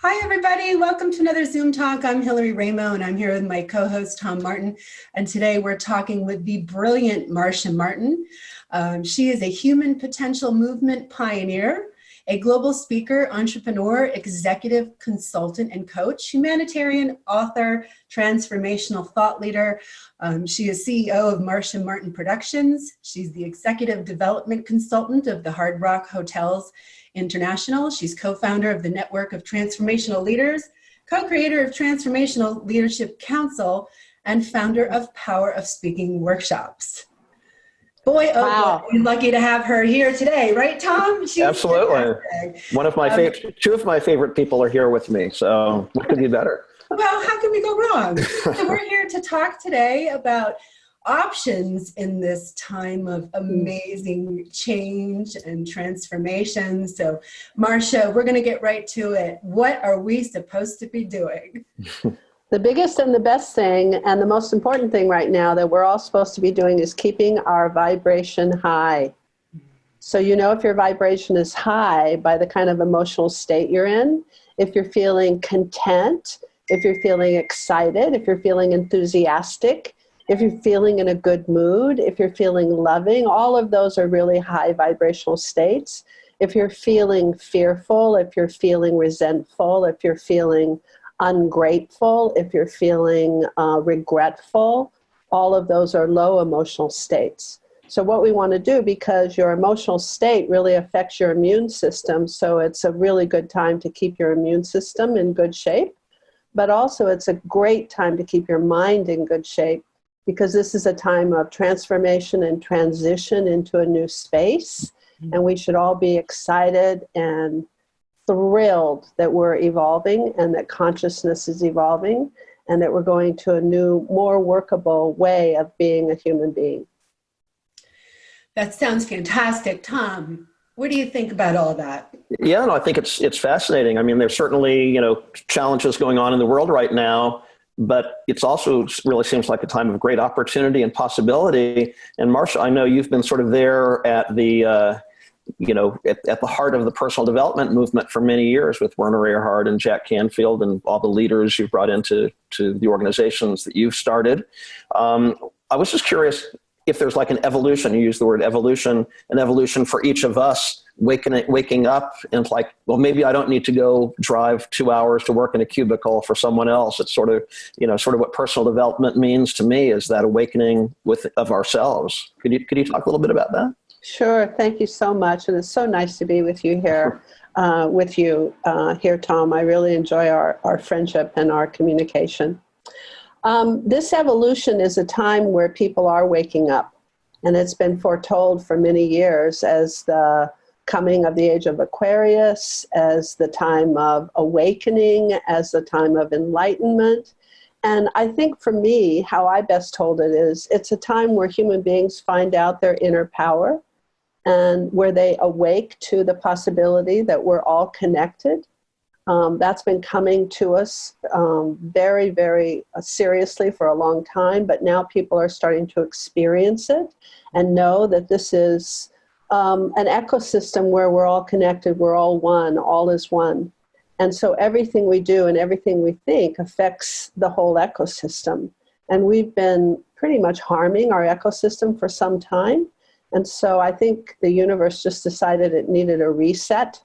Hi, everybody. Welcome to another Zoom Talk. I'm Hillary Raimo, and I'm here with my co-host, Tom Martin. And today we're talking with the brilliant Marcia Martin. She is a human potential movement pioneer, a global speaker, entrepreneur, executive consultant and coach, humanitarian author, transformational thought leader. She is CEO of Marcia Martin Productions. She's the executive development consultant of the Hard Rock Hotels International. She's co-founder of the Network of Transformational Leaders, co-creator of Transformational Leadership Council, and founder of Power of Speaking workshops. Boy, oh wow. boy, we're lucky to have her here today, right, Tom? She's absolutely fantastic. One of my favorite, two of my favorite people are here with me, so what could be better? Well, how can we go wrong? So we're here to talk today about options in this time of amazing change and transformation. So, Marcia, we're going to get right to it. What are we supposed to be doing? The biggest and the best thing and the most important thing right now that we're all supposed to be doing is keeping our vibration high. So you know if your vibration is high by the kind of emotional state you're in, if you're feeling content, if you're feeling excited, if you're feeling enthusiastic, if you're feeling in a good mood, if you're feeling loving, all of those are really high vibrational states. If you're feeling fearful, if you're feeling resentful, if you're feeling ungrateful, if you're feeling regretful, all of those are low emotional states. So what we want to do, because your emotional state really affects your immune system, so it's a really good time to keep your immune system in good shape, but also it's a great time to keep your mind in good shape, because this is a time of transformation and transition into a new space, and we should all be excited and thrilled that we're evolving and that consciousness is evolving and that we're going to a new, more workable way of being a human being. That sounds fantastic. Tom, what do you think about all that? Yeah, no, I think it's fascinating. I mean, there's certainly, challenges going on in the world right now, but it's also really seems like a time of great opportunity and possibility. And Marcia, I know you've been sort of there at the, at the heart of the personal development movement for many years with Werner Erhard and Jack Canfield and all the leaders you've brought into the organizations that you've started. I was just curious if there's like an evolution, you use the word evolution, an evolution for each of us waking up and like, well, maybe I don't need to go drive 2 hours to work in a cubicle for someone else. It's sort of what personal development means to me is that awakening of ourselves. Could you talk a little bit about that? Sure. Thank you so much. And it's so nice to be with you here, here, Tom. I really enjoy our friendship and our communication. This evolution is a time where people are waking up, and it's been foretold for many years as the coming of the age of Aquarius, as the time of awakening, as the time of enlightenment. And I think for me, how I best told it is, it's a time where human beings find out their inner power and where they awake to the possibility that we're all connected. That's been coming to us very, very seriously for a long time, but now people are starting to experience it and know that this is an ecosystem where we're all connected, we're all one, all is one. And so everything we do and everything we think affects the whole ecosystem. And we've been pretty much harming our ecosystem for some time. And so I think the universe just decided it needed a reset.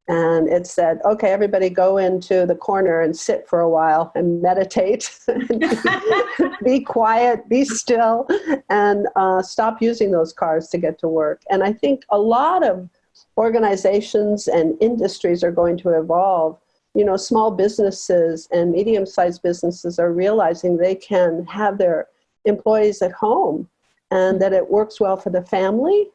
And it said, okay, everybody go into the corner and sit for a while and meditate, be quiet, be still, and stop using those cars to get to work. And I think a lot of organizations and industries are going to evolve. Small businesses and medium-sized businesses are realizing they can have their employees at home and that it works well for the family.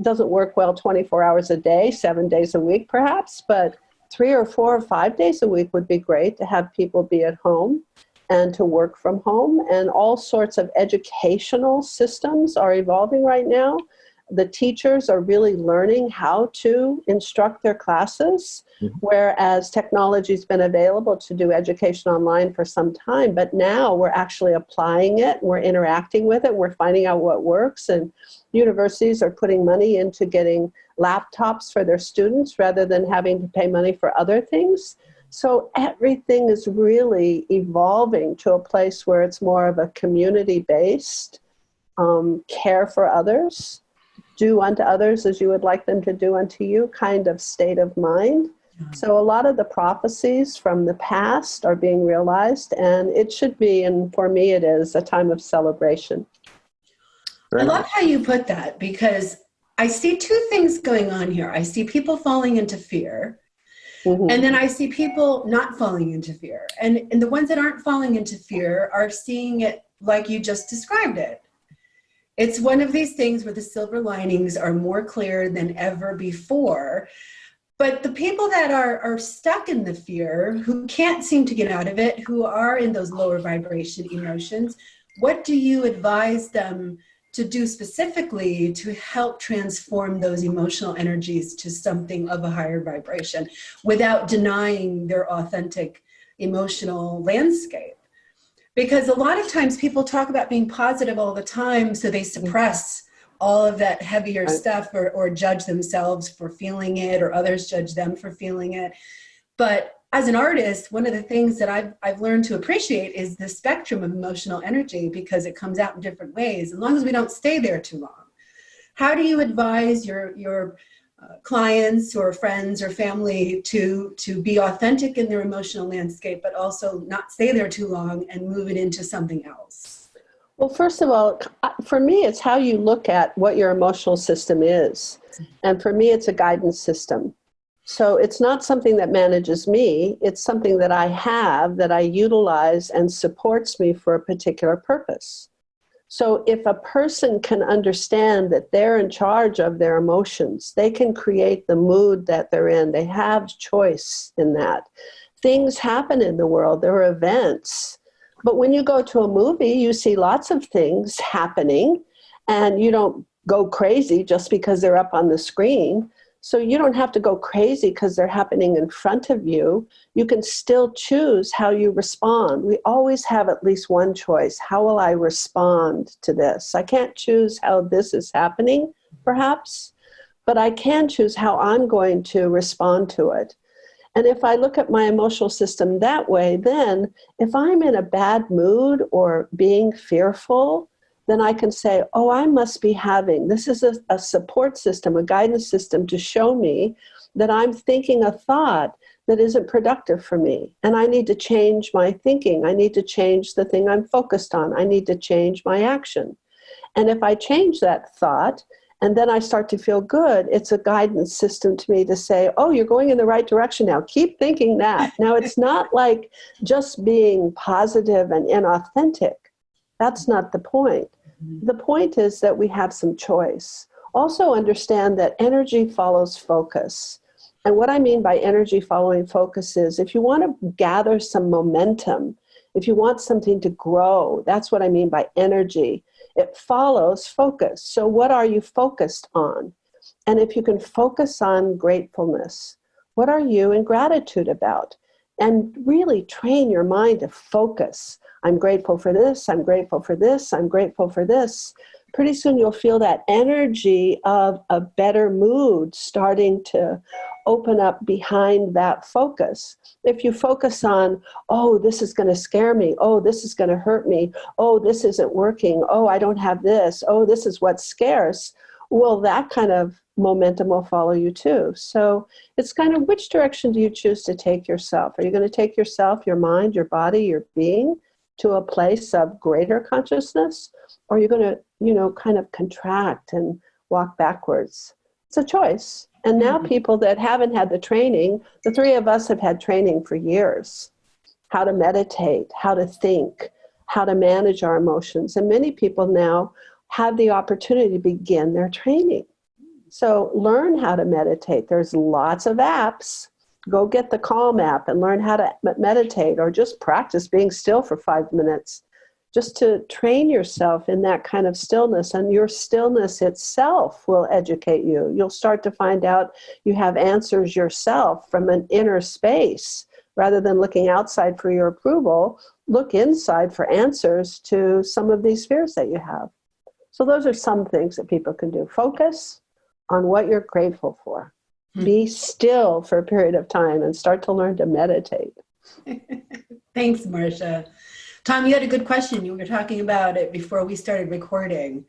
Doesn't work well 24 hours a day, 7 days a week perhaps, but 3 or 4 or 5 days a week would be great to have people be at home and to work from home. And all sorts of educational systems are evolving right now. The teachers are really learning how to instruct their classes, whereas technology's been available to do education online for some time, but now we're actually applying it, we're interacting with it, we're finding out what works, and universities are putting money into getting laptops for their students rather than having to pay money for other things. So everything is really evolving to a place where it's more of a community-based care for others, do unto others as you would like them to do unto you kind of state of mind. So a lot of the prophecies from the past are being realized, and it should be, and for me it is, a time of celebration. I love how you put that, because I see two things going on here. I see people falling into fear, and then I see people not falling into fear. And the ones that aren't falling into fear are seeing it like you just described it. It's one of these things where the silver linings are more clear than ever before. But the people that are stuck in the fear, who can't seem to get out of it, who are in those lower vibration emotions, what do you advise them to do specifically to help transform those emotional energies to something of a higher vibration without denying their authentic emotional landscape? Because a lot of times people talk about being positive all the time, so they suppress all of that heavier stuff, or judge themselves for feeling it, or others judge them for feeling it. But as an artist, one of the things that I've learned to appreciate is the spectrum of emotional energy, because it comes out in different ways, as long as we don't stay there too long. How do you advise your clients or friends or family to be authentic in their emotional landscape, but also not stay there too long and move it into something else? Well, first of all, for me, it's how you look at what your emotional system is. And for me, it's a guidance system. So it's not something that manages me. It's something that I have, that I utilize and supports me for a particular purpose. So if a person can understand that they're in charge of their emotions, they can create the mood that they're in. They have choice in that. Things happen in the world. There are events. But when you go to a movie, you see lots of things happening, and you don't go crazy just because they're up on the screen. So you don't have to go crazy because they're happening in front of you. You can still choose how you respond. We always have at least one choice. How will I respond to this? I can't choose how this is happening, perhaps, but I can choose how I'm going to respond to it. And if I look at my emotional system that way, then if I'm in a bad mood or being fearful, then I can say, oh, I must be having, this is a support system, a guidance system to show me that I'm thinking a thought that isn't productive for me. And I need to change my thinking. I need to change the thing I'm focused on. I need to change my action. And if I change that thought, and then I start to feel good, it's a guidance system to me to say, oh, you're going in the right direction now. Keep thinking that. Now, it's not like just being positive and inauthentic. That's not the point. The point is that we have some choice. Also understand that energy follows focus. And what I mean by energy following focus is if you want to gather some momentum, if you want something to grow, that's what I mean by energy. It follows focus. So what are you focused on? And if you can focus on gratefulness, what are you in gratitude about? And really train your mind to focus. I'm grateful for this. I'm grateful for this. I'm grateful for this. Pretty soon you'll feel that energy of a better mood starting to open up behind that focus. If you focus on, oh, this is going to scare me. Oh, this is going to hurt me. Oh, this isn't working. Oh, I don't have this. Oh, this is what's scarce. Well, that kind of momentum will follow you too. So it's kind of which direction do you choose to take yourself? Are you going to take yourself, your mind, your body, your being to a place of greater consciousness? Or are you going to, kind of contract and walk backwards? It's a choice. And now people that haven't had the training, the three of us have had training for years, how to meditate, how to think, how to manage our emotions. And many people now have the opportunity to begin their training. So learn how to meditate. There's lots of apps. Go get the Calm app and learn how to meditate, or just practice being still for 5 minutes, just to train yourself in that kind of stillness. And your stillness itself will educate you. You'll start to find out you have answers yourself from an inner space. Rather than looking outside for your approval, look inside for answers to some of these fears that you have. So those are some things that people can do. Focus on what you're grateful for. Be still for a period of time and start to learn to meditate. Thanks, Marcia. Tom, you had a good question. You were talking about it before we started recording.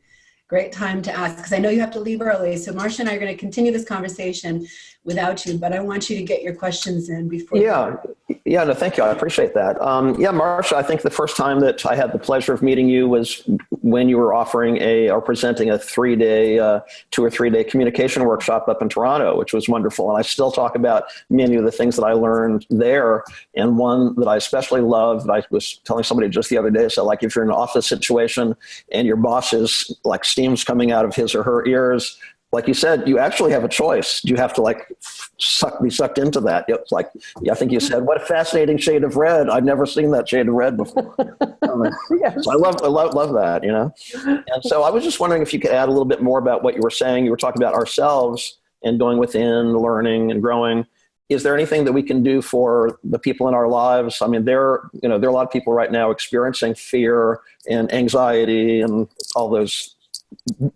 Great time to ask, because I know you have to leave early. So Marcia and I are going to continue this conversation without you, but I want you to get your questions in before. Yeah, no, thank you. I appreciate that. Marcia, I think the first time that I had the pleasure of meeting you was when you were offering or presenting a 3-day, 2 or 3 day communication workshop up in Toronto, which was wonderful. And I still talk about many of the things that I learned there. And one that I especially loved, I was telling somebody just the other day, so like if you're in an office situation and your boss is like steam's coming out of his or her ears, like you said, you actually have a choice. You have to be sucked into that. It's like, I think you said, what a fascinating shade of red. I've never seen that shade of red before. Yes. So I love that, And so I was just wondering if you could add a little bit more about what you were saying. You were talking about ourselves and going within, learning and growing. Is there anything that we can do for the people in our lives? I mean, there are a lot of people right now experiencing fear and anxiety and all those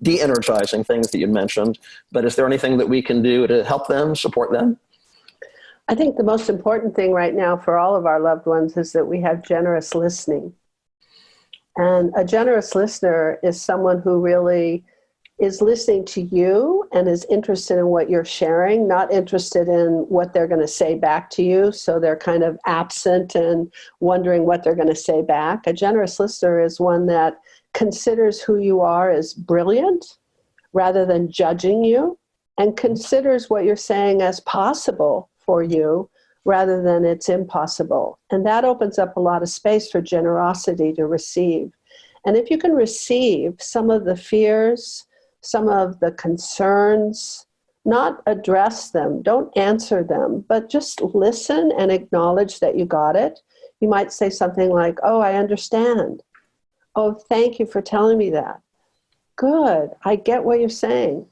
de-energizing things that you mentioned, but is there anything that we can do to help them, support them? I think the most important thing right now for all of our loved ones is that we have generous listening. And a generous listener is someone who really is listening to you and is interested in what you're sharing, not interested in what they're going to say back to you. So they're kind of absent and wondering what they're going to say back. A generous listener is one that considers who you are as brilliant rather than judging you, and considers what you're saying as possible for you rather than it's impossible. And that opens up a lot of space for generosity to receive. And if you can receive some of the fears, some of the concerns, not address them, don't answer them, but just listen and acknowledge that you got it. You might say something like, "Oh, I understand. Oh, thank you for telling me that. Good. I get what you're saying.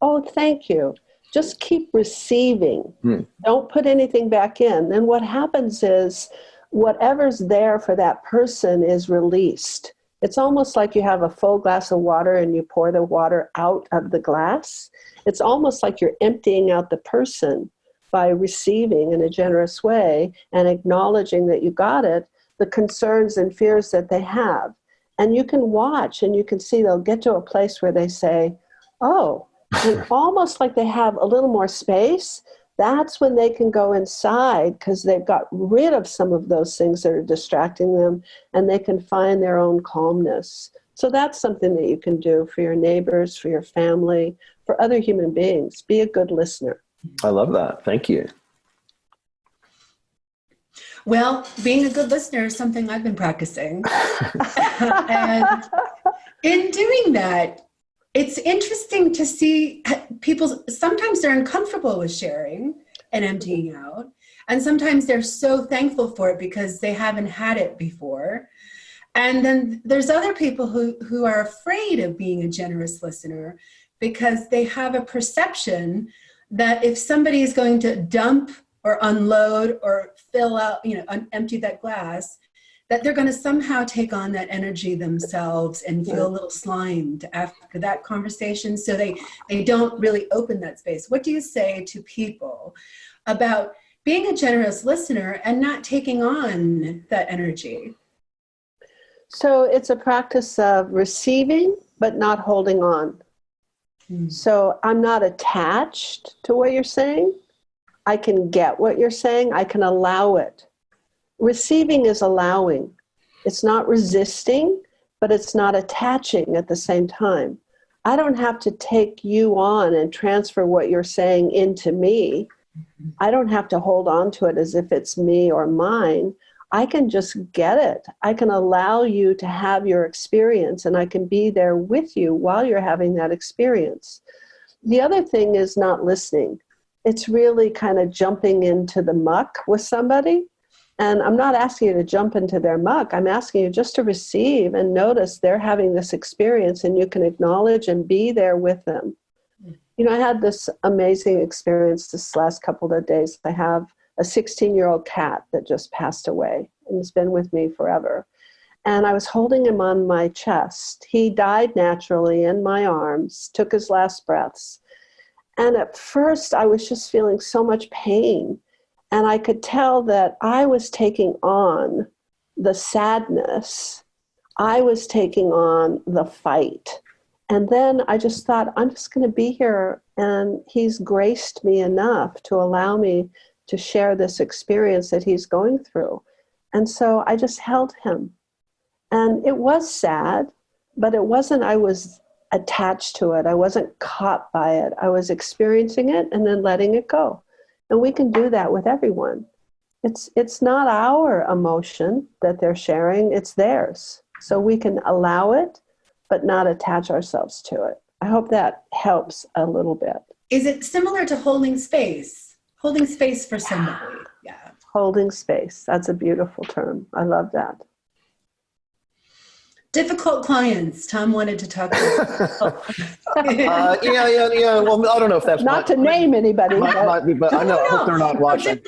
Oh, thank you." Just keep receiving. Don't put anything back in. And what happens is whatever's there for that person is released. It's almost like you have a full glass of water and you pour the water out of the glass. It's almost like you're emptying out the person by receiving in a generous way and acknowledging that you got it, the concerns and fears that they have. And you can watch and you can see they'll get to a place where they say, "Oh," and almost like they have a little more space. That's when they can go inside because they've got rid of some of those things that are distracting them, and they can find their own calmness. So that's something that you can do for your neighbors, for your family, for other human beings. Be a good listener. I love that. Thank you. Well, being a good listener is something I've been practicing. And in doing that, it's interesting to see people, sometimes they're uncomfortable with sharing and emptying out. And sometimes they're so thankful for it because they haven't had it before. And then there's other people who are afraid of being a generous listener because they have a perception that if somebody is going to dump or unload or fill out, empty that glass, that they're going to somehow take on that energy themselves and feel a little slimed after that conversation. So they don't really open that space. What do you say to people about being a generous listener and not taking on that energy? So it's a practice of receiving, but not holding on. So I'm not attached to what you're saying. I can get what you're saying. I can allow it. Receiving is allowing. It's not resisting, but it's not attaching at the same time. I don't have to take you on and transfer what you're saying into me. I don't have to hold on to it as if it's me or mine. I can just get it. I can allow you to have your experience, and I can be there with you while you're having that experience. The other thing is not listening. It's really kind of jumping into the muck with somebody. And I'm not asking you to jump into their muck. I'm asking you just to receive and notice they're having this experience, and you can acknowledge and be there with them. I had this amazing experience this last couple of days. I have a 16-year-old cat that just passed away and has been with me forever. And I was holding him on my chest. He died naturally in my arms, took his last breaths. And at first I was just feeling so much pain. And I could tell that I was taking on the sadness. I was taking on the fight. And then I just thought, I'm just going to be here. And he's graced me enough to allow me to share this experience that he's going through. And so I just held him. And it was sad, but it wasn't, I was attached to it. I wasn't caught by it. I was experiencing it and then letting it go. And we can do that with everyone. It's not our emotion that they're sharing, it's theirs. So we can allow it, but not attach ourselves to it. I hope that helps a little bit. Is it similar to holding space? Holding space for somebody. Yeah. Holding space. That's a beautiful term. I love that. Difficult clients. Tom wanted to talk about. Yeah. Well, I don't know if that's not to name anybody. Might be, but I know. I hope they're not watching.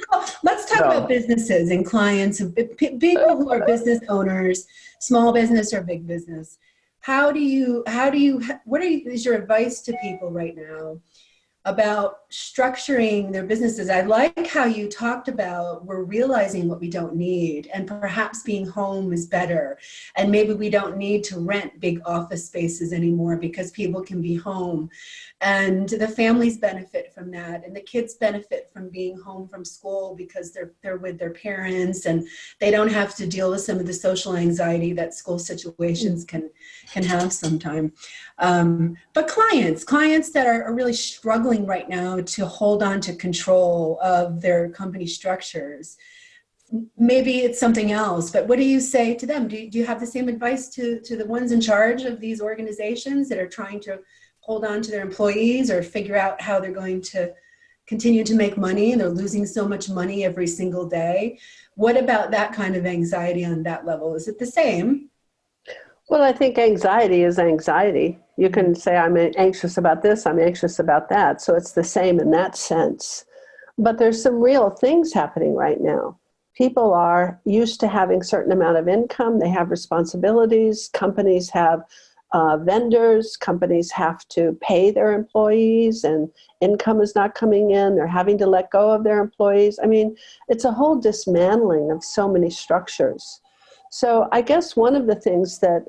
Let's talk about businesses and clients, people who are business owners, small business or big business. What is your advice to people right now about structuring their businesses? I like how you talked about we're realizing what we don't need, and perhaps being home is better. And maybe we don't need to rent big office spaces anymore because people can be home. And the families benefit from that, and the kids benefit from being home from school because they're with their parents and they don't have to deal with some of the social anxiety that school situations can have sometimes. But clients that are really struggling right now to hold on to control of their company structures, maybe it's something else, but what do you say to them? Do you have the same advice to the ones in charge of these organizations that are trying to hold on to their employees or figure out how they're going to continue to make money and they're losing so much money every single day? What about that kind of anxiety on that level? Is it the same? Well, I think anxiety is anxiety. You can say, I'm anxious about this, I'm anxious about that. So it's the same in that sense. But there's some real things happening right now. People are used to having a certain amount of income. They have responsibilities. Companies have vendors. Companies have to pay their employees, and income is not coming in. They're having to let go of their employees. I mean, it's a whole dismantling of so many structures. So I guess one of the things that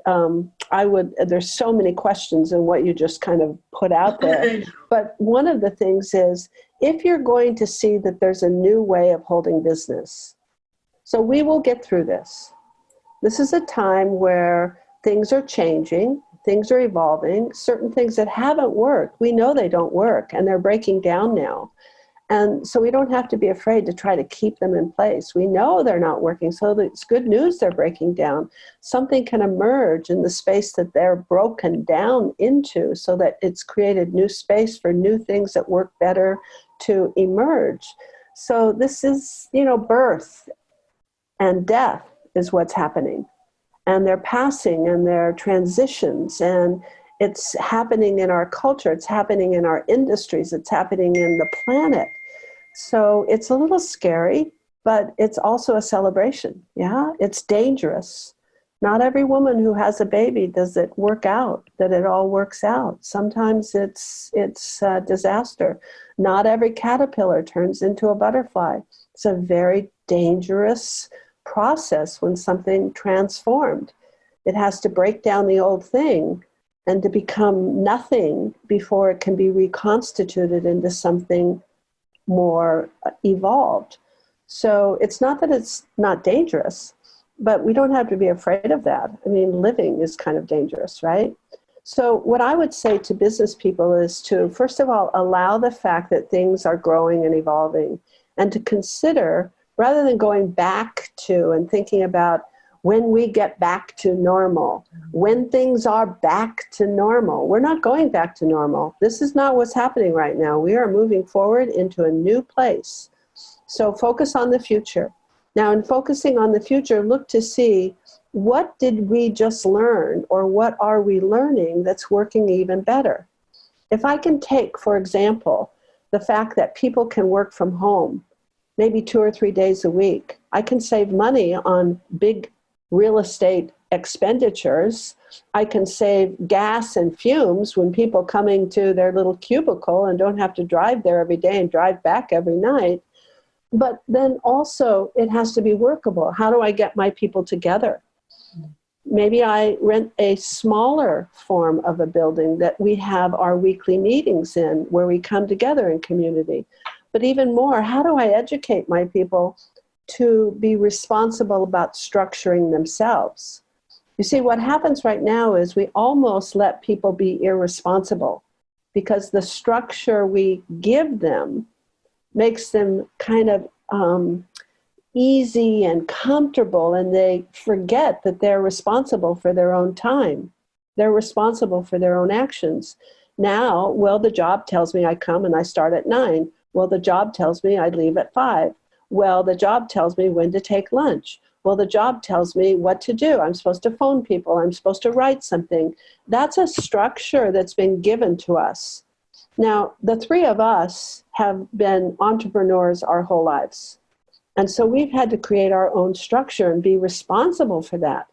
there's so many questions in what you just kind of put out there, but one of the things is, if you're going to see that there's a new way of holding business, so we will get through this. This is a time where things are changing, things are evolving, certain things that haven't worked, we know they don't work, and they're breaking down now. And so we don't have to be afraid to try to keep them in place. We know they're not working, so it's good news they're breaking down. Something can emerge in the space that they're broken down into, so that it's created new space for new things that work better to emerge. So this is, birth and death is what's happening. And they're passing and they're transitions, and it's happening in our culture, it's happening in our industries, it's happening in the planet. So it's a little scary, but it's also a celebration. Yeah, it's dangerous. Not every woman who has a baby does it work out, that it all works out. Sometimes it's a disaster. Not every caterpillar turns into a butterfly. It's a very dangerous process when something transformed. It has to break down the old thing and to become nothing before it can be reconstituted into something more evolved. So it's not that it's not dangerous, but we don't have to be afraid of that. I mean, living is kind of dangerous, right? So what I would say to business people is to, first of all, allow the fact that things are growing and evolving, and to consider, rather than going back to and thinking about when we get back to normal, when things are back to normal. We're not going back to normal. This is not what's happening right now. We are moving forward into a new place. So focus on the future. Now, in focusing on the future, look to see, what did we just learn, or what are we learning that's working even better? If I can take, for example, the fact that people can work from home, maybe 2 or 3 days a week, I can save money on big real estate expenditures. I can save gas and fumes when people coming to their little cubicle and don't have to drive there every day and drive back every night. But then also it has to be workable. How do I get my people together? Maybe I rent a smaller form of a building that we have our weekly meetings in, where we come together in community. But even more, how do I educate my people to be responsible about structuring themselves? You see, what happens right now is we almost let people be irresponsible because the structure we give them makes them kind of easy and comfortable, and they forget that they're responsible for their own time. They're responsible for their own actions. Now, well, the job tells me I come and I start at 9. Well, the job tells me I leave at 5. Well, the job tells me when to take lunch. Well, the job tells me what to do. I'm supposed to phone people. I'm supposed to write something. That's a structure that's been given to us. Now, the three of us have been entrepreneurs our whole lives. And so we've had to create our own structure and be responsible for that.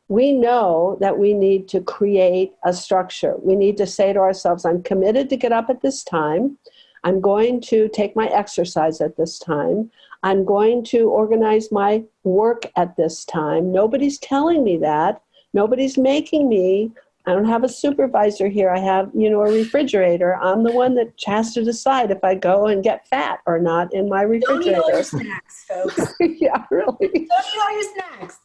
We know that we need to create a structure. We need to say to ourselves, I'm committed to get up at this time. I'm going to take my exercise at this time. I'm going to organize my work at this time. Nobody's telling me that. Nobody's making me. I don't have a supervisor here. I have, a refrigerator. I'm the one that has to decide if I go and get fat or not in my refrigerator. Don't eat all your snacks, folks. Yeah, really. Don't eat all your snacks.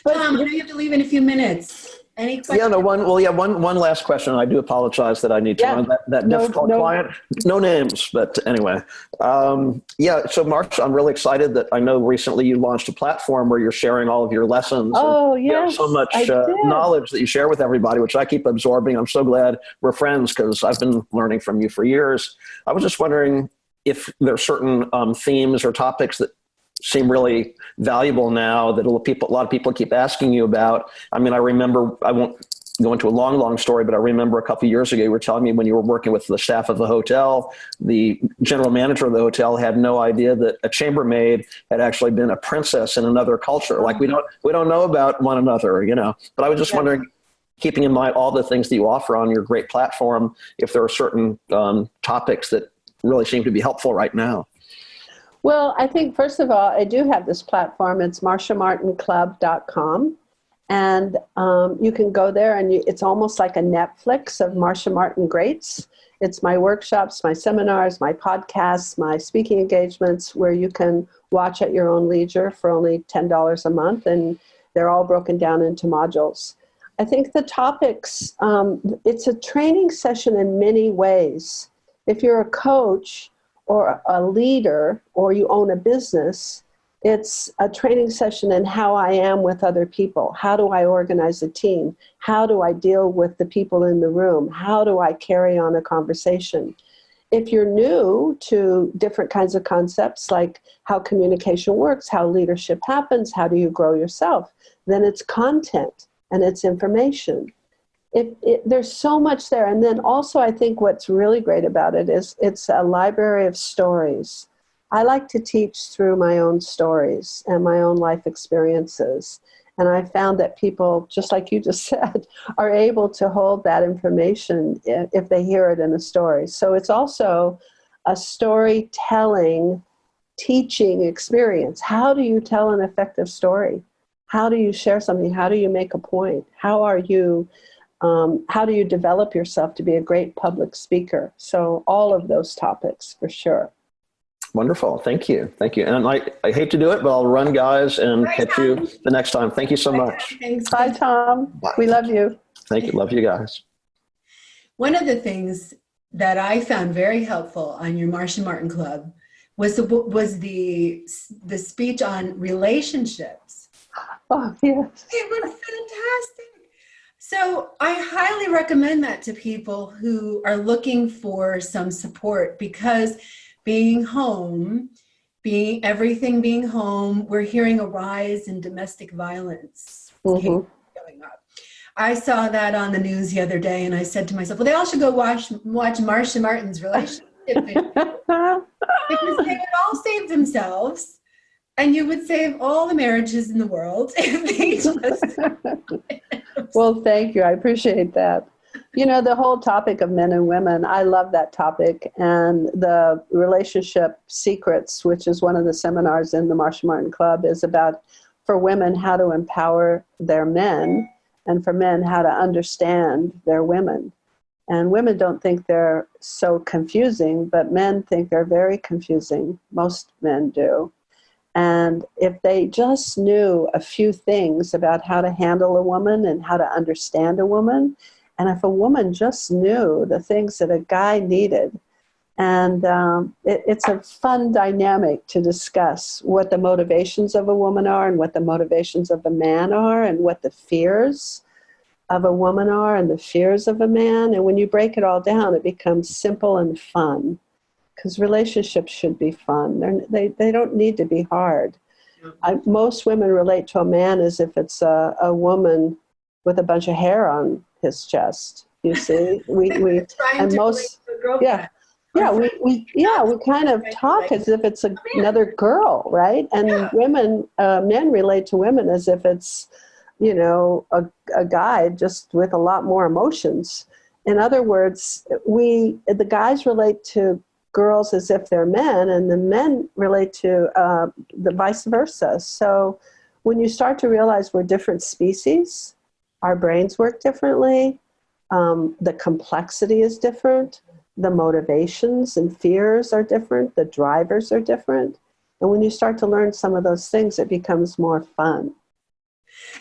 Tom, I know you have to leave in a few minutes. Any questions? Yeah, one last question. I do apologize that I need to run that difficult client. No names, but anyway. So Marcia, I'm really excited that I know recently you launched a platform where you're sharing all of your lessons. Oh, and yes. You have so much knowledge that you share with everybody, which I keep absorbing. I'm so glad we're friends because I've been learning from you for years. I was just wondering if there are certain themes or topics that seem really valuable now that a lot of people keep asking you about. I mean, I remember, I won't go into a long story, but I remember a couple of years ago, you were telling me when you were working with the staff of the hotel, the general manager of the hotel had no idea that a chambermaid had actually been a princess in another culture. Like we don't know about one another, but I was just wondering, keeping in mind all the things that you offer on your great platform, if there are certain topics that really seem to be helpful right now. Well, I think, first of all, I do have this platform. It's marciamartinclub.com. And you can go there, and it's almost like a Netflix of Marcia Martin greats. It's my workshops, my seminars, my podcasts, my speaking engagements, where you can watch at your own leisure for only $10 a month. And they're all broken down into modules. I think the topics, it's a training session in many ways. If you're a coach or a leader, or you own a business, it's a training session in how I am with other people. How do I organize a team? How do I deal with the people in the room? How do I carry on a conversation? If you're new to different kinds of concepts, like how communication works, how leadership happens, how do you grow yourself, then it's content and it's information. There's so much there. And then also, I think what's really great about it is it's a library of stories. I like to teach through my own stories and my own life experiences. And I found that people, just like you just said, are able to hold that information if they hear it in a story. So it's also a storytelling, teaching experience. How do you tell an effective story? How do you share something? How do you make a point? How do you develop yourself to be a great public speaker? So all of those topics, for sure. Wonderful. Thank you. And I hate to do it, but I'll run, guys, and catch you the next time. Thank you so much. Thanks. Bye, Tom. Bye. We love you. Thank you. Love you guys. One of the things that I found very helpful on your Marcia Martin Club was the speech on relationships. Oh, yes. It was fantastic. So I highly recommend that to people who are looking for some support, because being home, being home, we're hearing a rise in domestic violence going up. I saw that on the news the other day, and I said to myself, well, they all should go watch Marcia Martin's relationship video, because they would all save themselves And you would save all the marriages in the world if they just... Well, thank you. I appreciate that. You know, the whole topic of men and women, I love that topic. And the relationship secrets, which is one of the seminars in the Marcia Martin Club, is about, for women, how to empower their men, and for men, how to understand their women. And women don't think they're so confusing, but men think they're very confusing. Most men do. And if they just knew a few things about how to handle a woman and how to understand a woman, and if a woman just knew the things that a guy needed, and it's a fun dynamic to discuss what the motivations of a woman are and what the motivations of a man are and what the fears of a woman are and the fears of a man. And when you break it all down, it becomes simple and fun, because relationships should be fun. They don't need to be hard. Most women relate to a man as if it's a woman with a bunch of hair on his chest. You see, we and most, we kind of talk as if it's another girl, right? And men relate to women as if it's, you know, a guy just with a lot more emotions. In other words, the guys relate to girls as if they're men, and the men relate to the vice versa. So when you start to realize we're different species, our brains work differently, the complexity is different, the motivations and fears are different, the drivers are different. And when you start to learn some of those things, it becomes more fun.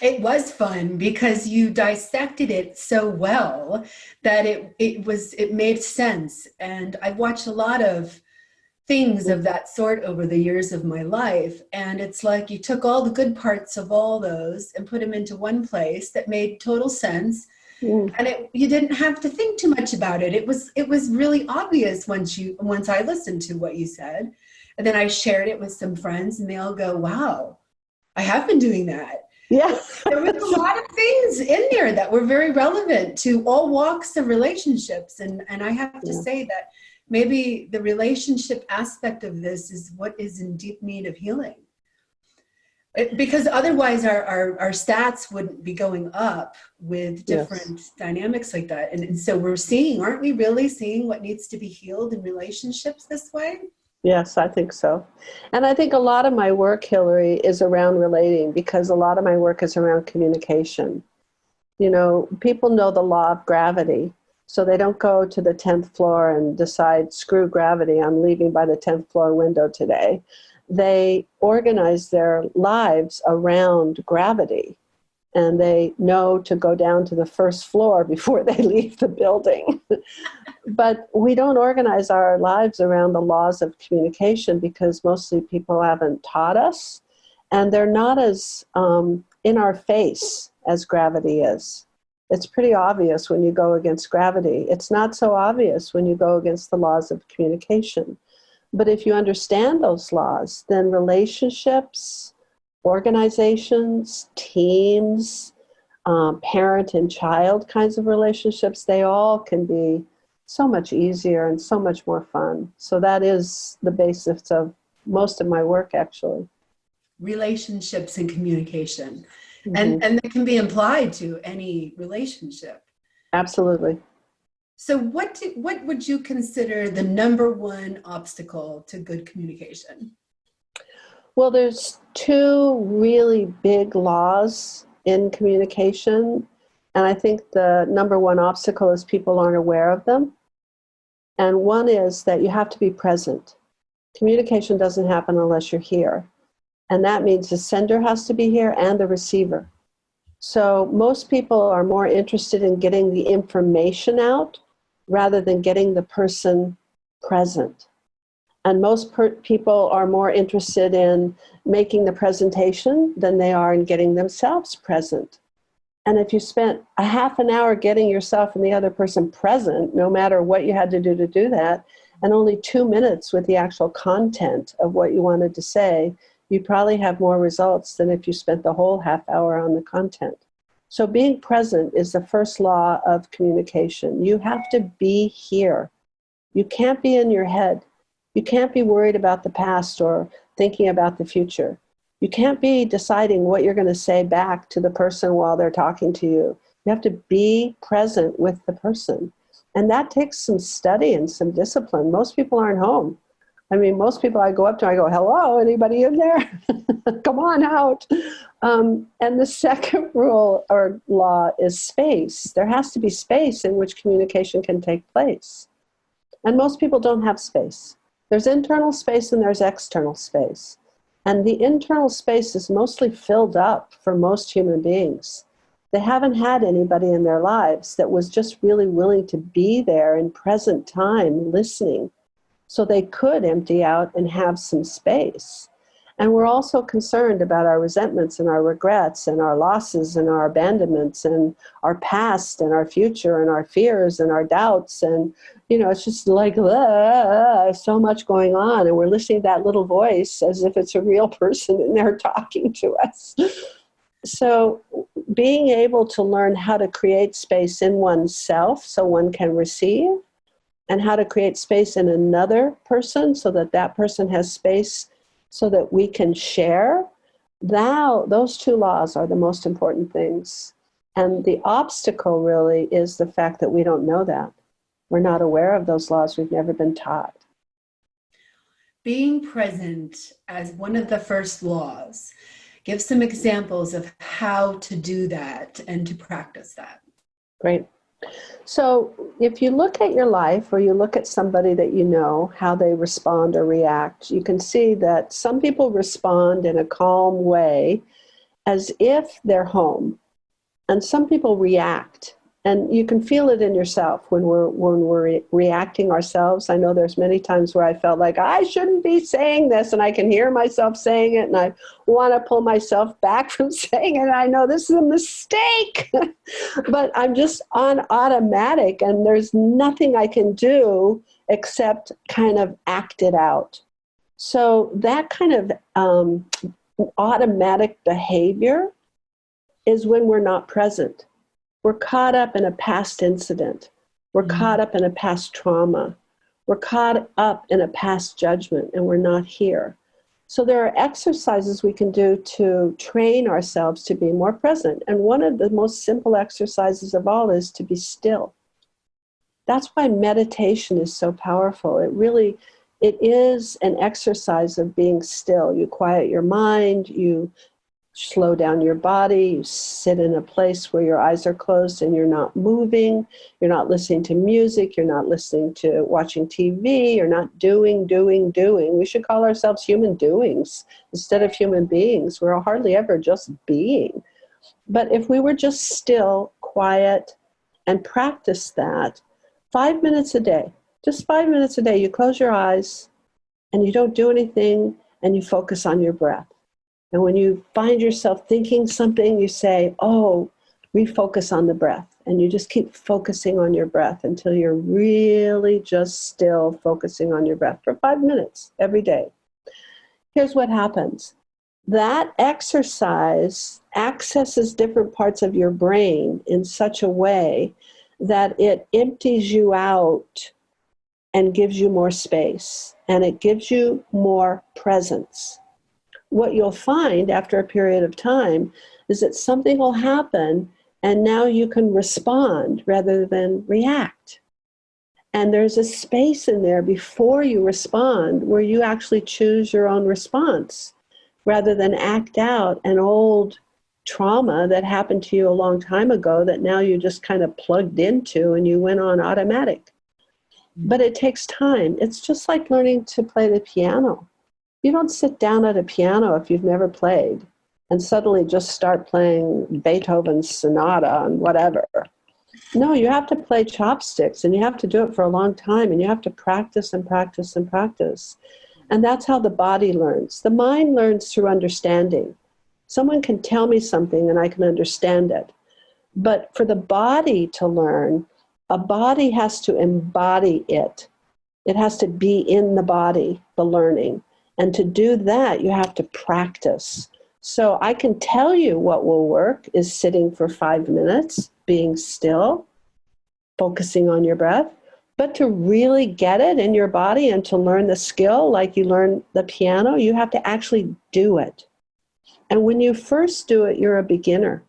It was fun because you dissected it so well that it made sense. And I've watched a lot of things of that sort over the years of my life. And it's like you took all the good parts of all those and put them into one place that made total sense. And you didn't have to think too much about it. It was really obvious once I listened to what you said. And then I shared it with some friends and they all go, wow, I have been doing that. Yeah. There was a lot of things in there that were very relevant to all walks of relationships. And I have to say that maybe the relationship aspect of this is what is in deep need of healing. Because otherwise our stats wouldn't be going up with different dynamics like that. And so aren't we really seeing what needs to be healed in relationships this way? Yes, I think so. And I think a lot of my work, Hillary, is around relating, because a lot of my work is around communication. You know, people know the law of gravity, so they don't go to the 10th floor and decide, screw gravity, I'm leaving by the 10th floor window today. They organize their lives around gravity, and they know to go down to the first floor before they leave the building. But we don't organize our lives around the laws of communication because mostly people haven't taught us, and they're not as in our face as gravity is. It's pretty obvious when you go against gravity. It's not so obvious when you go against the laws of communication. But if you understand those laws, then relationships, organizations, teams, parent and child kinds of relationships, they all can be so much easier and so much more fun. So that is the basis of most of my work, actually. Relationships and communication. And that can be applied to any relationship. Absolutely. So what would you consider the number one obstacle to good communication? Well, there's two really big laws in communication. And I think the number one obstacle is people aren't aware of them. And one is that you have to be present. Communication doesn't happen unless you're here. And that means the sender has to be here and the receiver. So most people are more interested in getting the information out rather than getting the person present. And most people are more interested in making the presentation than they are in getting themselves present. And if you spent a half an hour getting yourself and the other person present, no matter what you had to do that, and only 2 minutes with the actual content of what you wanted to say, you'd probably have more results than if you spent the whole half hour on the content. So being present is the first law of communication. You have to be here. You can't be in your head. You can't be worried about the past or thinking about the future. You can't be deciding what you're going to say back to the person while they're talking to you. You have to be present with the person. And that takes some study and some discipline. Most people aren't home. I mean, most people I go up to, I go, hello, anybody in there? Come on out. And the second rule or law is space. There has to be space in which communication can take place. And most people don't have space. There's internal space and there's external space. And the internal space is mostly filled up for most human beings. They haven't had anybody in their lives that was just really willing to be there in present time, listening, so they could empty out and have some space. And we're also concerned about our resentments and our regrets and our losses and our abandonments and our past and our future and our fears and our doubts. And, it's just like, so much going on. And we're listening to that little voice as if it's a real person in there talking to us. So being able to learn how to create space in oneself so one can receive, and how to create space in another person so that that person has space so that we can share. Now, those two laws are the most important things. And the obstacle really is the fact that we don't know that. We're not aware of those laws. We've never been taught. Being present as one of the first laws. Give some examples of how to do that and to practice that. Great. So if you look at your life or you look at somebody that you know, how they respond or react, you can see that some people respond in a calm way as if they're home. And some people react. And you can feel it in yourself when we're reacting ourselves. I know there's many times where I felt like I shouldn't be saying this, and I can hear myself saying it, and I want to pull myself back from saying it. And I know this is a mistake, but I'm just on automatic, and there's nothing I can do except kind of act it out. So that kind of automatic behavior is when we're not present. We're caught up in a past incident. We're caught up in a past trauma. We're caught up in a past judgment, and we're not here. So there are exercises we can do to train ourselves to be more present. And one of the most simple exercises of all is to be still. That's why meditation is so powerful. It is an exercise of being still. You quiet your mind, you slow down your body, you sit in a place where your eyes are closed and you're not moving, you're not listening to music, you're not listening to watching TV, you're not doing. We should call ourselves human doings instead of human beings. We're hardly ever just being. But if we were just still, quiet, and practice that 5 minutes a day, just 5 minutes a day, you close your eyes and you don't do anything and you focus on your breath. And when you find yourself thinking something, you say, refocus on the breath. And you just keep focusing on your breath until you're really just still focusing on your breath for 5 minutes every day. Here's what happens. That exercise accesses different parts of your brain in such a way that it empties you out and gives you more space. And it gives you more presence. What you'll find after a period of time is that something will happen and now you can respond rather than react. And there's a space in there before you respond where you actually choose your own response rather than act out an old trauma that happened to you a long time ago that now you just kind of plugged into and you went on automatic. But it takes time. It's just like learning to play the piano. You don't sit down at a piano if you've never played and suddenly just start playing Beethoven's sonata and whatever. No, you have to play chopsticks and you have to do it for a long time and you have to practice and practice and practice. And that's how the body learns. The mind learns through understanding. Someone can tell me something and I can understand it. But for the body to learn, a body has to embody it. It has to be in the body, the learning. And to do that, you have to practice. So I can tell you what will work is sitting for 5 minutes, being still, focusing on your breath. But to really get it in your body and to learn the skill like you learn the piano, you have to actually do it. And when you first do it, you're a beginner.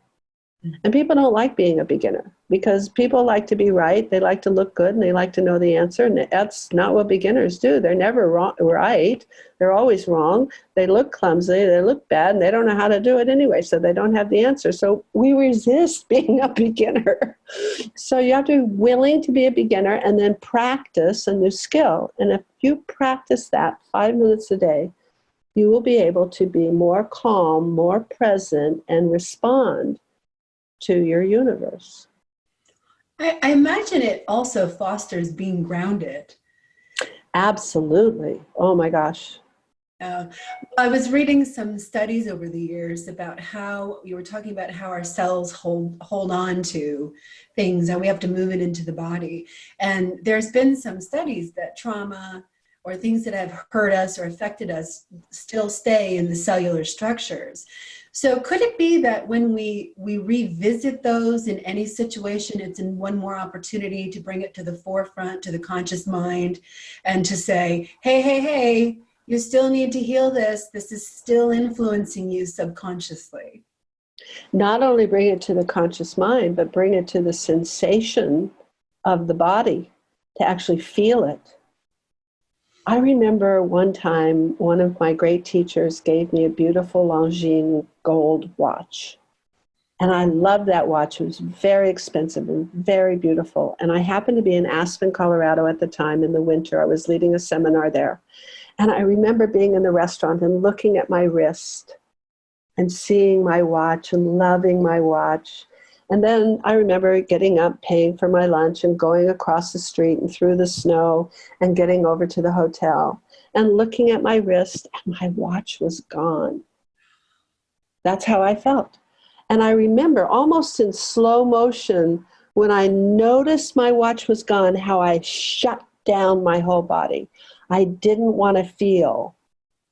And people don't like being a beginner because people like to be right. They like to look good and they like to know the answer. And that's not what beginners do. They're never right. They're always wrong. They look clumsy. They look bad and they don't know how to do it anyway. So they don't have the answer. So we resist being a beginner. So you have to be willing to be a beginner and then practice a new skill. And if you practice that 5 minutes a day, you will be able to be more calm, more present, and respond to your universe. I imagine it also fosters being grounded. Absolutely. Oh my gosh. I was reading some studies over the years about how you were talking about how our cells hold on to things and we have to move it into the body. And there's been some studies that trauma or things that have hurt us or affected us still stay in the cellular structures. So could it be that when we revisit those in any situation, it's in one more opportunity to bring it to the forefront, to the conscious mind, and to say, hey, you still need to heal this. This is still influencing you subconsciously. Not only bring it to the conscious mind, but bring it to the sensation of the body to actually feel it. I remember one time, one of my great teachers gave me a beautiful Longines gold watch. And I loved that watch. It was very expensive and very beautiful. And I happened to be in Aspen, Colorado at the time in the winter. I was leading a seminar there. And I remember being in the restaurant and looking at my wrist and seeing my watch and loving my watch. And then I remember getting up, paying for my lunch and going across the street and through the snow and getting over to the hotel and looking at my wrist and my watch was gone. That's how I felt. And I remember almost in slow motion when I noticed my watch was gone, how I shut down my whole body. I didn't want to feel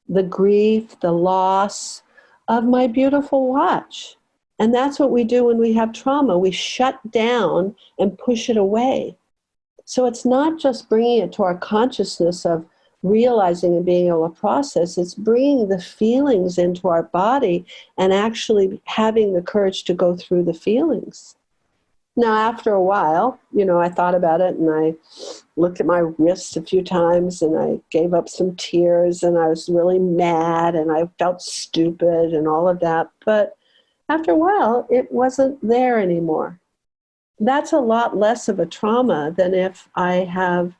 the grief, the loss of my beautiful watch. And that's what we do when we have trauma. We shut down and push it away. So it's not just bringing it to our consciousness of realizing and being able to process. It's bringing the feelings into our body and actually having the courage to go through the feelings. Now, after a while, I thought about it and I looked at my wrist a few times and I gave up some tears and I was really mad and I felt stupid and all of that. But after a while, it wasn't there anymore. That's a lot less of a trauma than if I have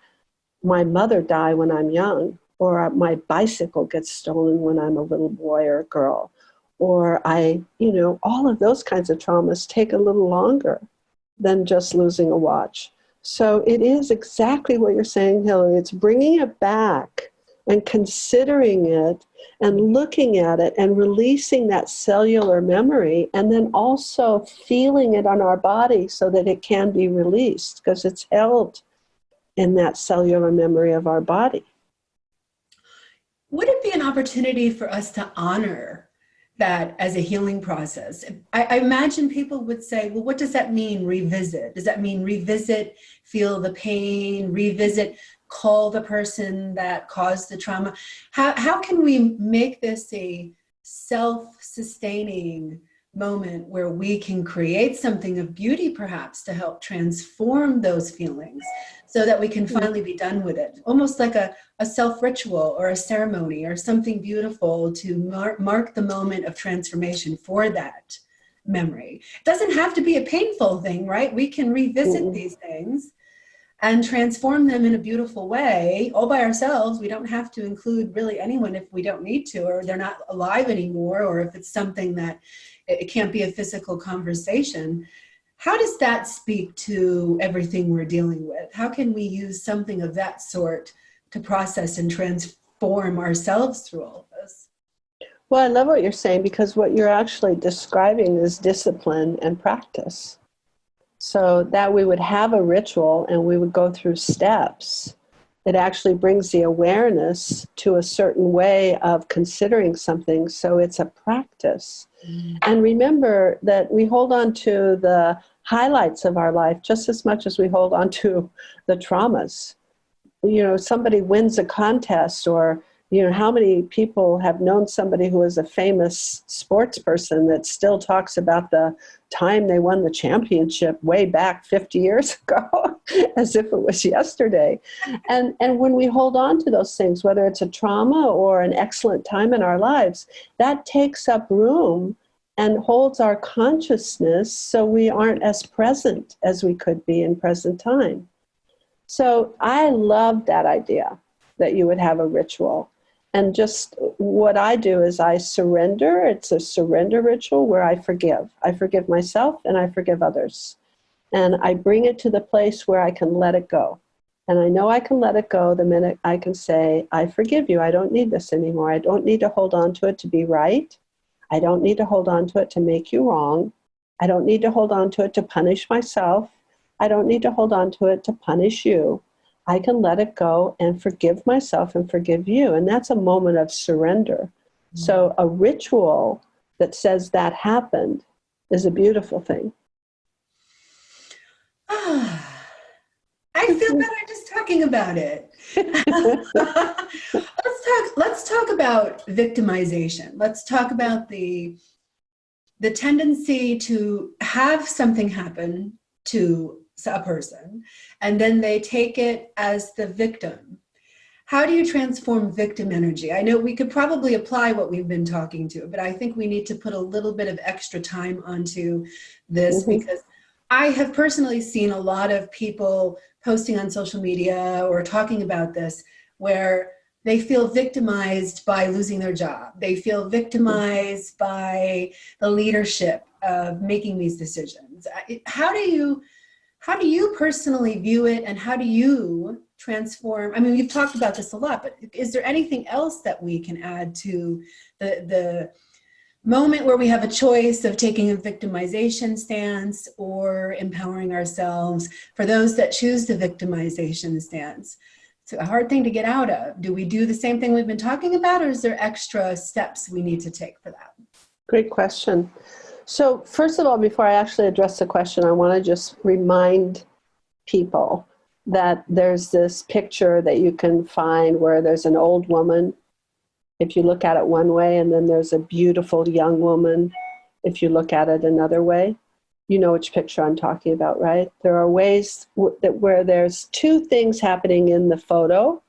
my mother die when I'm young, or my bicycle gets stolen when I'm a little boy or a girl, or all of those kinds of traumas take a little longer than just losing a watch. So it is exactly what you're saying, Hillary. It's bringing it back and considering it and looking at it and releasing that cellular memory and then also feeling it on our body so that it can be released because it's held in that cellular memory of our body. Would it be an opportunity for us to honor that as a healing process? I imagine people would say, well, what does that mean, revisit? Does that mean revisit, feel the pain, revisit, call the person that caused the trauma? How can we make this a self-sustaining moment where we can create something of beauty perhaps to help transform those feelings so that we can finally be done with it? Almost like a self-ritual or a ceremony or something beautiful to mark the moment of transformation for that memory. It doesn't have to be a painful thing, right? We can revisit these things and transform them in a beautiful way all by ourselves. We don't have to include really anyone if we don't need to, or they're not alive anymore, or if it's something that it can't be a physical conversation. How does that speak to everything we're dealing with? How can we use something of that sort to process and transform ourselves through all of this? Well, I love what you're saying because what you're actually describing is discipline and practice. So that we would have a ritual and we would go through steps. It actually brings the awareness to a certain way of considering something. So it's a practice. And remember that we hold on to the highlights of our life just as much as we hold on to the traumas. Somebody wins a contest or You know, how many people have known somebody who is a famous sports person that still talks about the time they won the championship way back 50 years ago as if it was yesterday? And when we hold on to those things, whether it's a trauma or an excellent time in our lives, that takes up room and holds our consciousness so we aren't as present as we could be in present time. So I love that idea that you would have a ritual. And just what I do is I surrender. It's a surrender ritual where I forgive. I forgive myself and I forgive others. And I bring it to the place where I can let it go. And I know I can let it go the minute I can say, I forgive you. I don't need this anymore. I don't need to hold on to it to be right. I don't need to hold on to it to make you wrong. I don't need to hold on to it to punish myself. I don't need to hold on to it to punish you. I can let it go and forgive myself and forgive you. And that's a moment of surrender. Mm-hmm. So a ritual that says that happened is a beautiful thing. I feel better just talking about it. Let's talk about victimization. Let's talk about the tendency to have something happen to a person, and then they take it as the victim. How do you transform victim energy? I know we could probably apply what we've been talking to, but I think we need to put a little bit of extra time onto this, mm-hmm. because I have personally seen a lot of people posting on social media or talking about this where they feel victimized by losing their job. They feel victimized by the leadership of making these decisions. How do you personally view it, and how do you transform? I mean, you've talked about this a lot, but is there anything else that we can add to the moment where we have a choice of taking a victimization stance or empowering ourselves? For those that choose the victimization stance, it's a hard thing to get out of. Do we do the same thing we've been talking about, or is there extra steps we need to take for that? Great question. So first of all, before I actually address the question, I want to just remind people that there's this picture that you can find where there's an old woman, if you look at it one way, and then there's a beautiful young woman, if you look at it another way. You know which picture I'm talking about, right? There are ways where there's two things happening in the photo,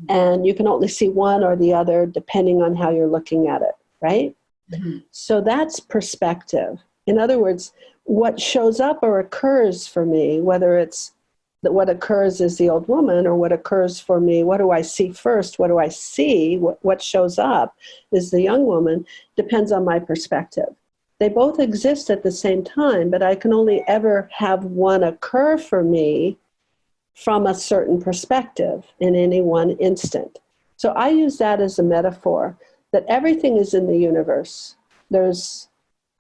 and you can only see one or the other depending on how you're looking at it, right? Mm-hmm. So that's perspective. In other words, what shows up or occurs for me, whether it's that what occurs is the old woman, or what occurs for me, what do I see first? What do I see? What shows up is the young woman, depends on my perspective. They both exist at the same time, but I can only ever have one occur for me from a certain perspective in any one instant. So I use that as a metaphor that everything is in the universe. There's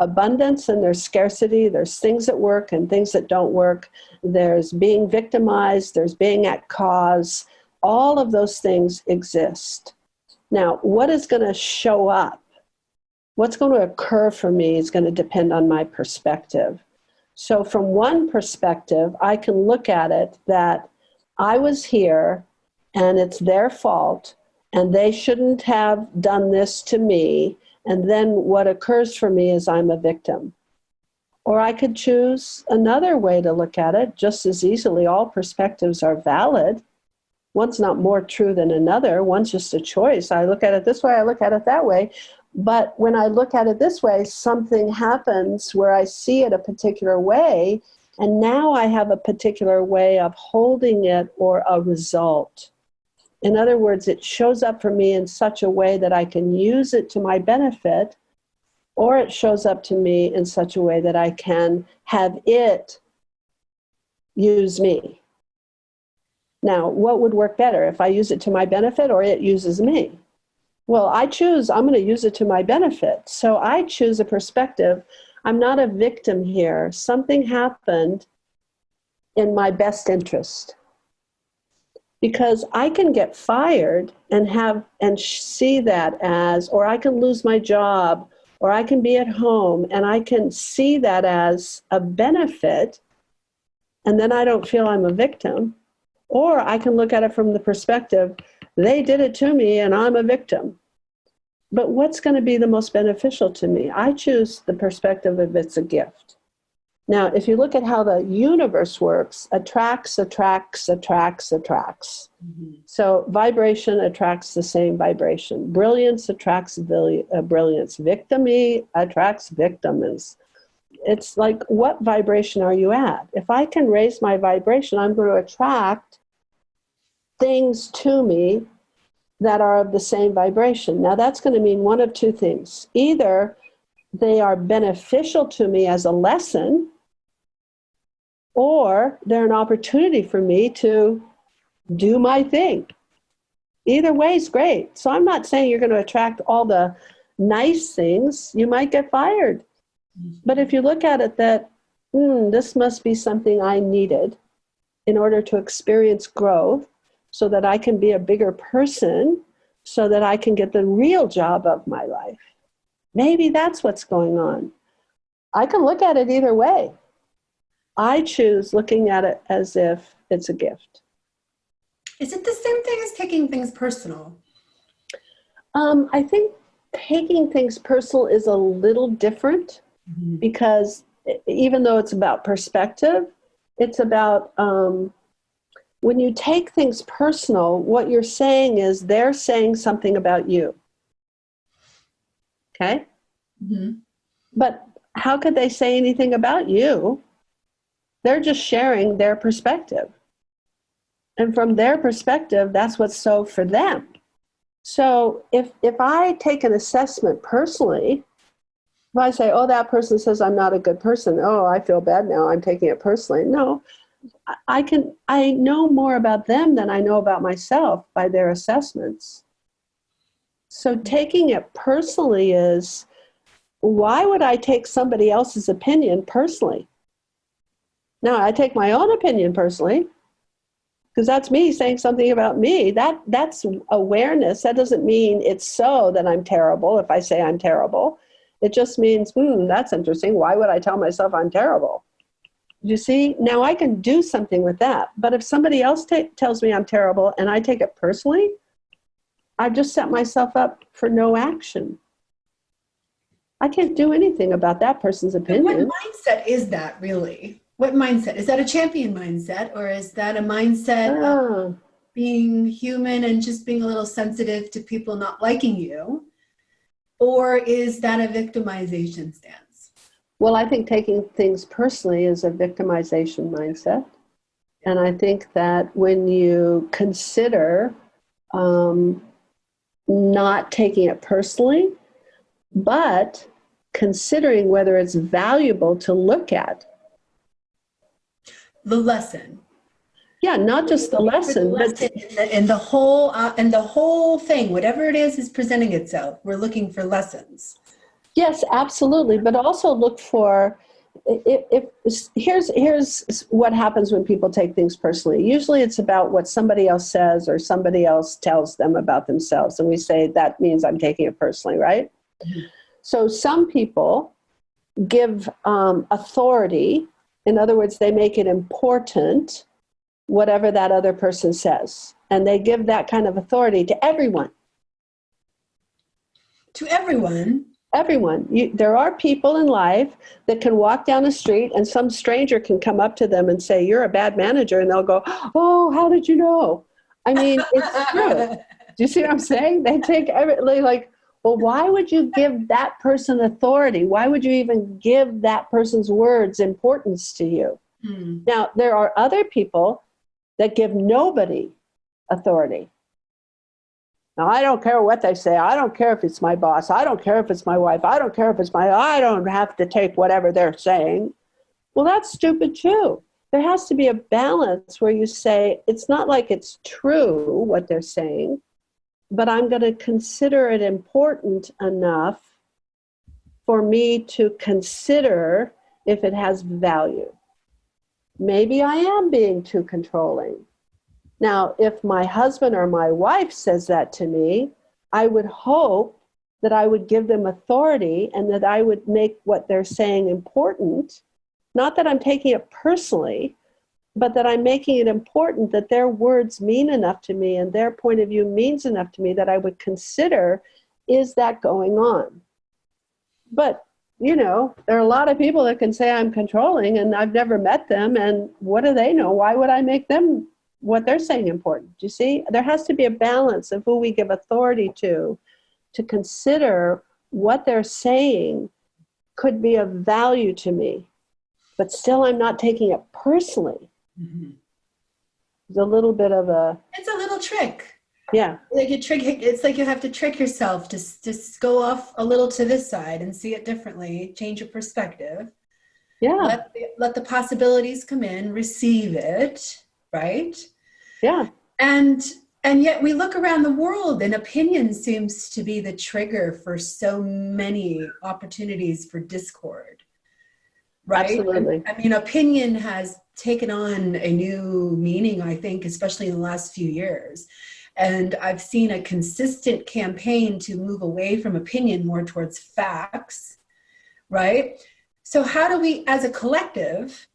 abundance and there's scarcity. There's things that work and things that don't work. There's being victimized. There's being at cause. All of those things exist. Now, what is going to show up? What's going to occur for me is going to depend on my perspective. So from one perspective, I can look at it that I was here and it's their fault and they shouldn't have done this to me. And then what occurs for me is I'm a victim. Or I could choose another way to look at it just as easily. All perspectives are valid. One's not more true than another. One's just a choice. I look at it this way, I look at it that way. But when I look at it this way, something happens where I see it a particular way, and now I have a particular way of holding it or a result. In other words, it shows up for me in such a way that I can use it to my benefit, or it shows up to me in such a way that I can have it use me. Now, what would work better, if I use it to my benefit or it uses me? Well, I'm going to use it to my benefit. So I choose a perspective. I'm not a victim here. Something happened in my best interest. Because I can get fired and see that as, or I can lose my job, or I can be at home, and I can see that as a benefit, and then I don't feel I'm a victim. Or I can look at it from the perspective They did it to me and I'm a victim. But what's going to be the most beneficial to me? I choose the perspective of it's a gift. Now, if you look at how the universe works, attracts. Mm-hmm. So vibration attracts the same vibration. Brilliance attracts brilliance. Victimy attracts victims. It's like, what vibration are you at? If I can raise my vibration, I'm going to attract things to me that are of the same vibration. Now, that's going to mean one of two things. Either they are beneficial to me as a lesson, or they're an opportunity for me to do my thing. Either way is great. So I'm not saying you're going to attract all the nice things. You might get fired. But if you look at it that, this must be something I needed in order to experience growth, so that I can be a bigger person, so that I can get the real job of my life. Maybe that's what's going on. I can look at it either way. I choose looking at it as if it's a gift. Is it the same thing as taking things personal? I think taking things personal is a little different, because even though it's about perspective, it's about when you take things personal, what you're saying is they're saying something about you. Okay? Mm-hmm. But how could they say anything about you? They're just sharing their perspective. And from their perspective, that's what's so for them. So if I take an assessment personally, if I say, oh, that person says I'm not a good person, oh, I feel bad now, I'm taking it personally. No, I know more about them than I know about myself by their assessments. So taking it personally is, why would I take somebody else's opinion personally? Now, I take my own opinion personally, because that's me saying something about me. That's awareness. That doesn't mean it's so that I'm terrible if I say I'm terrible. It just means, that's interesting. Why would I tell myself I'm terrible? You see, now I can do something with that. But if somebody else tells me I'm terrible and I take it personally, I've just set myself up for no action. I can't do anything about that person's opinion. What mindset is that really? What mindset? Is that a champion mindset, or is that a mindset of being human and just being a little sensitive to people not liking you? Or is that a victimization stance? Well, I think taking things personally is a victimization mindset. And I think that when you consider not taking it personally, but considering whether it's valuable to look at. The lesson. Yeah, not just the lesson, but and the whole thing, whatever it is presenting itself. We're looking for lessons. Yes, absolutely. But also look for, here's what happens when people take things personally. Usually it's about what somebody else says or somebody else tells them about themselves. And we say, that means I'm taking it personally, right? Mm-hmm. So some people give authority. In other words, they make it important, whatever that other person says. And they give that kind of authority to everyone. To everyone? Everyone. There are people in life that can walk down the street and some stranger can come up to them and say, you're a bad manager. And they'll go, oh, how did you know? I mean, it's true. Do you see what I'm saying? They take like, well, why would you give that person authority? Why would you even give that person's words importance to you? Hmm. Now, there are other people that give nobody authority. Now, I don't care what they say. I don't care if it's my boss. I don't care if it's my wife. I don't care if it's I don't have to take whatever they're saying. Well, that's stupid too. There has to be a balance where you say, it's not like it's true what they're saying, but I'm going to consider it important enough for me to consider if it has value. Maybe I am being too controlling. Now, if my husband or my wife says that to me, I would hope that I would give them authority and that I would make what they're saying important. Not that I'm taking it personally, but that I'm making it important that their words mean enough to me and their point of view means enough to me that I would consider, is that going on? But, you know, there are a lot of people that can say I'm controlling and I've never met them. And what do they know? Why would I make them what they're saying important? Do you see? There has to be a balance of who we give authority to consider what they're saying could be of value to me, but still I'm not taking it personally. Mm-hmm. It's a little bit of it's a little trick. Yeah. Like it's like you have to trick yourself to just go off a little to this side and see it differently, change your perspective. Yeah. Let the possibilities come in, receive it, right? Yeah. And yet we look around the world and opinion seems to be the trigger for so many opportunities for discord, right? Absolutely. I mean, opinion has taken on a new meaning, I think, especially in the last few years. And I've seen a consistent campaign to move away from opinion more towards facts, right? So how do we, as a collective,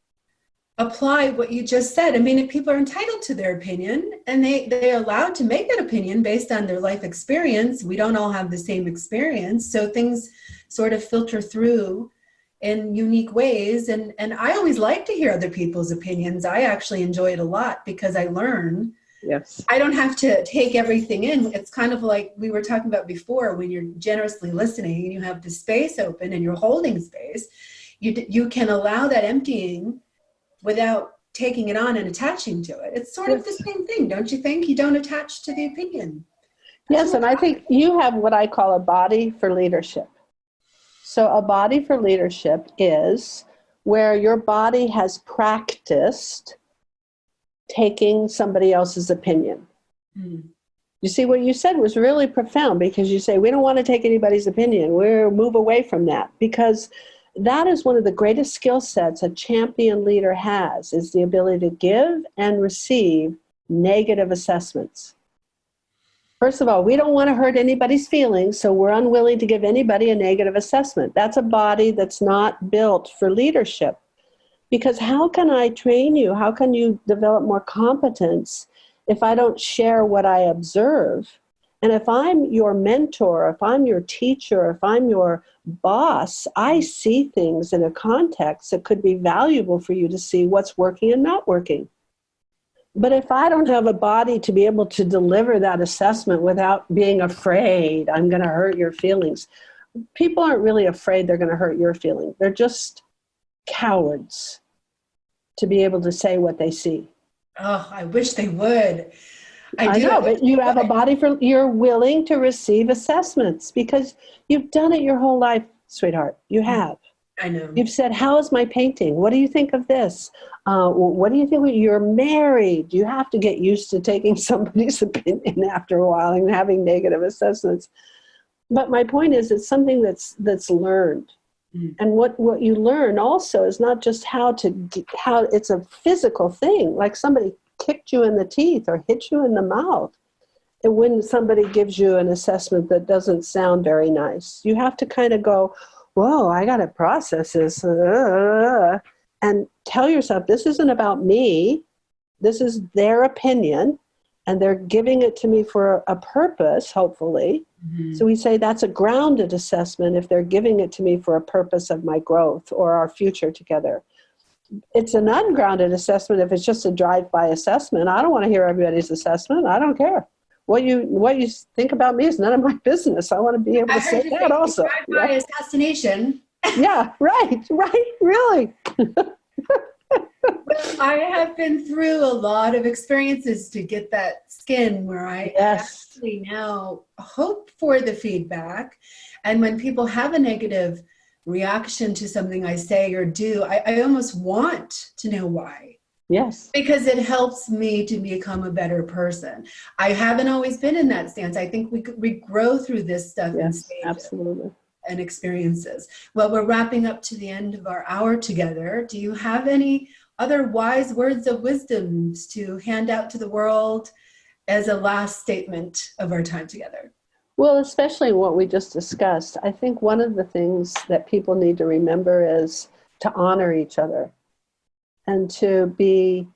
apply what you just said? I mean, if people are entitled to their opinion and they're allowed to make that opinion based on their life experience. We don't all have the same experience. So things sort of filter through in unique ways. And I always like to hear other people's opinions. I actually enjoy it a lot because I learn. Yes. I don't have to take everything in. It's kind of like we were talking about before, when you're generously listening and you have the space open and you're holding space, you can allow that emptying without taking it on and attaching to it. It's sort of the same thing, don't you think? You don't attach to the opinion. Yes, and I think you have what I call a body for leadership. So a body for leadership is where your body has practiced taking somebody else's opinion. Mm. You see, what you said was really profound, because you say, we don't want to take anybody's opinion. We'll move away from that, because that is one of the greatest skill sets a champion leader has, is the ability to give and receive negative assessments. First of all, we don't want to hurt anybody's feelings, so we're unwilling to give anybody a negative assessment. That's a body that's not built for leadership. Because how can I train you? How can you develop more competence if I don't share what I observe? And if I'm your mentor, if I'm your teacher, if I'm your boss, I see things in a context that could be valuable for you to see what's working and not working. But if I don't have a body to be able to deliver that assessment without being afraid, I'm going to hurt your feelings. People aren't really afraid they're going to hurt your feelings. They're just cowards to be able to say what they see. Oh, I wish they would. I know, but you have a body for, you're willing to receive assessments because you've done it your whole life, sweetheart. You have. I know. You've said, how is my painting? What do you think of this? What do you think? You're married. You have to get used to taking somebody's opinion after a while and having negative assessments. But my point is, it's something that's learned. Mm. And what you learn also is not just how it's a physical thing, like somebody kicked you in the teeth or hit you in the mouth. And when somebody gives you an assessment that doesn't sound very nice, you have to kind of go, whoa, I got to process this. And tell yourself, this isn't about me. This is their opinion. And they're giving it to me for a purpose, hopefully. Mm-hmm. So we say that's a grounded assessment if they're giving it to me for a purpose of my growth or our future together. It's an ungrounded assessment if it's just a drive-by assessment. I don't want to hear everybody's assessment. I don't care. What you think about me is none of my business. I want to be able to say that also. Drive-by assassination. Yeah, right, really. Well, I have been through a lot of experiences to get that skin where I actually now hope for the feedback. And when people have a negative reaction to something I say or do, I almost want to know why. Yes. Because it helps me to become a better person. I haven't always been in that stance. I think we grow through this stuff in stages. Absolutely. And experiences. Well, we're wrapping up to the end of our hour together. Do you have any other wise words of wisdom to hand out to the world as a last statement of our time together? Well, especially what we just discussed, I think one of the things that people need to remember is to honor each other and to be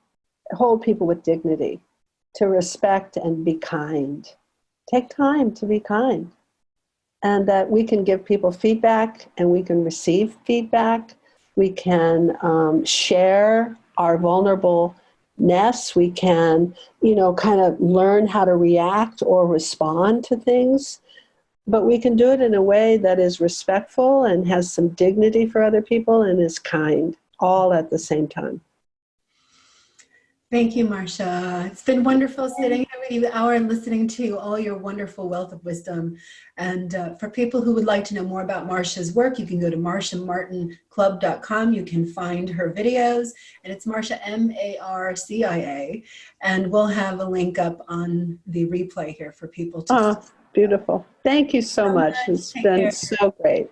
hold people with dignity, to respect and be kind. Take time to be kind. And that we can give people feedback and we can receive feedback. We can share our vulnerableness. We can, kind of learn how to react or respond to things. But we can do it in a way that is respectful and has some dignity for other people and is kind, all at the same time. Thank you, Marcia. It's been wonderful sitting here with you an hour and listening to all your wonderful wealth of wisdom. And for people who would like to know more about Marcia's work, you can go to marciamartinclub.com. You can find her videos, and it's Marcia, M-A-R-C-I-A. And we'll have a link up on the replay here for people to. Oh, beautiful. Thank you so much. It's been so great.